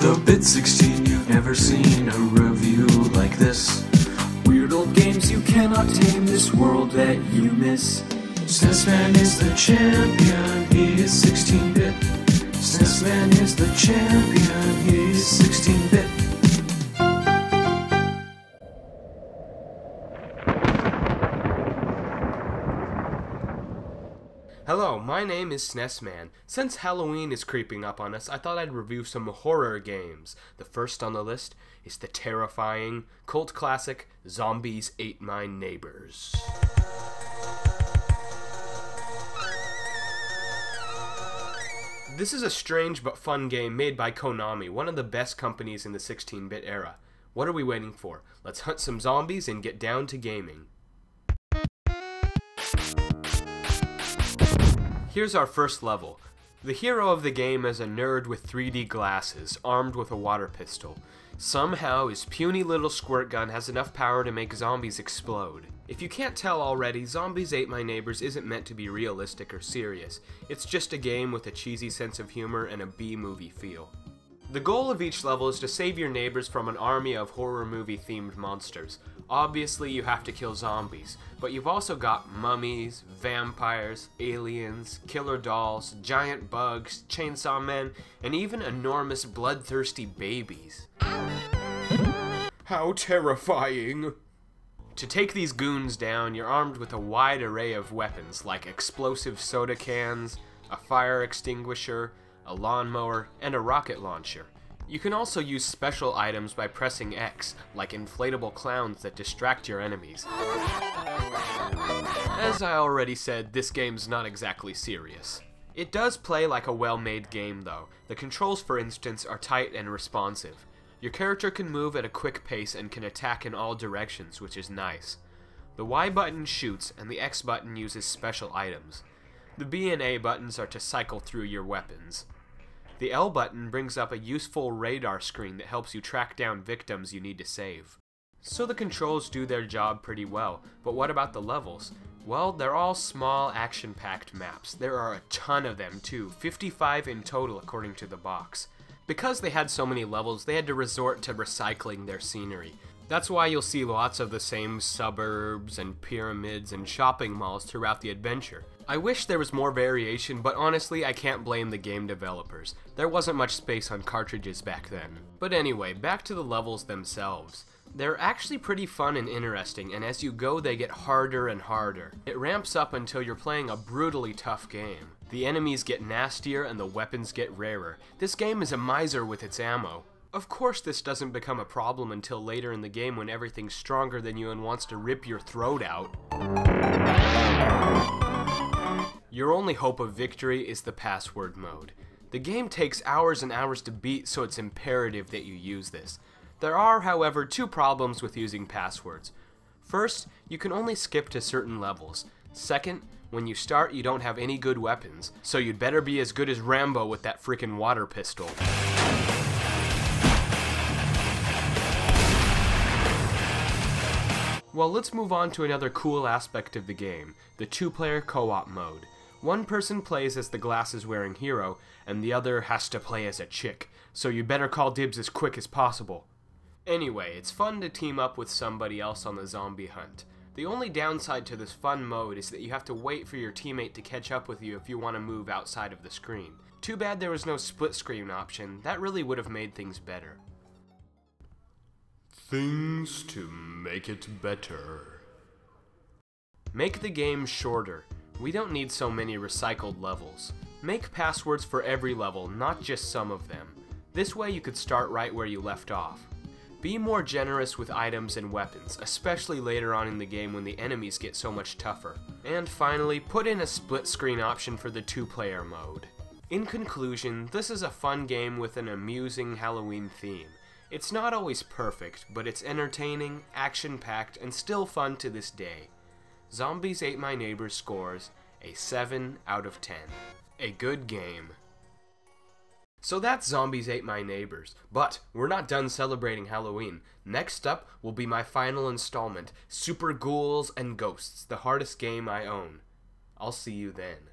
The Bit 16, you've never seen a review like this. Weird old games you cannot tame, this world that you miss. SNES Man is the champion, he is 16-bit. SNES Man is the champion, he is 16-bit. Hello, my name is SNES Man. Since Halloween is creeping up on us, I thought I'd review some horror games. The first on the list is the terrifying cult classic Zombies Ate My Neighbors. This is a strange but fun game made by Konami, one of the best companies in the 16-bit era. What are we waiting for? Let's hunt some zombies and get down to gaming. Here's our first level. The hero of the game is a nerd with 3D glasses, armed with a water pistol. Somehow, his puny little squirt gun has enough power to make zombies explode. If you can't tell already, Zombies Ate My Neighbors isn't meant to be realistic or serious. It's just a game with a cheesy sense of humor and a B-movie feel. The goal of each level is to save your neighbors from an army of horror movie-themed monsters. Obviously, you have to kill zombies, but you've also got mummies, vampires, aliens, killer dolls, giant bugs, chainsaw men, and even enormous bloodthirsty babies. How terrifying! To take these goons down, you're armed with a wide array of weapons, like explosive soda cans, a fire extinguisher, a lawnmower, and a rocket launcher. You can also use special items by pressing X, like inflatable clowns that distract your enemies. As I already said, this game's not exactly serious. It does play like a well-made game though. The controls, for instance, are tight and responsive. Your character can move at a quick pace and can attack in all directions, which is nice. The Y button shoots and the X button uses special items. The B and A buttons are to cycle through your weapons. The L button brings up a useful radar screen that helps you track down victims you need to save. So the controls do their job pretty well, but what about the levels? Well, they're all small, action-packed maps. There are a ton of them too, 55 in total according to the box. Because they had so many levels, they had to resort to recycling their scenery. That's why you'll see lots of the same suburbs and pyramids and shopping malls throughout the adventure. I wish there was more variation, but honestly, I can't blame the game developers. There wasn't much space on cartridges back then. But anyway, back to the levels themselves. They're actually pretty fun and interesting, and as you go they get harder and harder. It ramps up until you're playing a brutally tough game. The enemies get nastier and the weapons get rarer. This game is a miser with its ammo. Of course this doesn't become a problem until later in the game when everything's stronger than you and wants to rip your throat out. Your only hope of victory is the password mode. The game takes hours and hours to beat, so it's imperative that you use this. There are, however, two problems with using passwords. First, you can only skip to certain levels. Second, when you start you don't have any good weapons, so you'd better be as good as Rambo with that freaking water pistol. Well, let's move on to another cool aspect of the game, the two-player co-op mode. One person plays as the glasses-wearing hero, and the other has to play as a chick, so you better call dibs as quick as possible. Anyway, it's fun to team up with somebody else on the zombie hunt. The only downside to this fun mode is that you have to wait for your teammate to catch up with you if you want to move outside of the screen. Too bad there was no split screen option, that really would have made things better. Things to make it better. Make the game shorter. We don't need so many recycled levels. Make passwords for every level, not just some of them. This way you could start right where you left off. Be more generous with items and weapons, especially later on in the game when the enemies get so much tougher. And finally, put in a split screen option for the two-player mode. In conclusion, this is a fun game with an amusing Halloween theme. It's not always perfect, but it's entertaining, action-packed, and still fun to this day. Zombies Ate My Neighbors scores a 7 out of 10. A good game. So that's Zombies Ate My Neighbors, but we're not done celebrating Halloween. Next up will be my final installment, Super Ghouls and Ghosts, the hardest game I own. I'll see you then.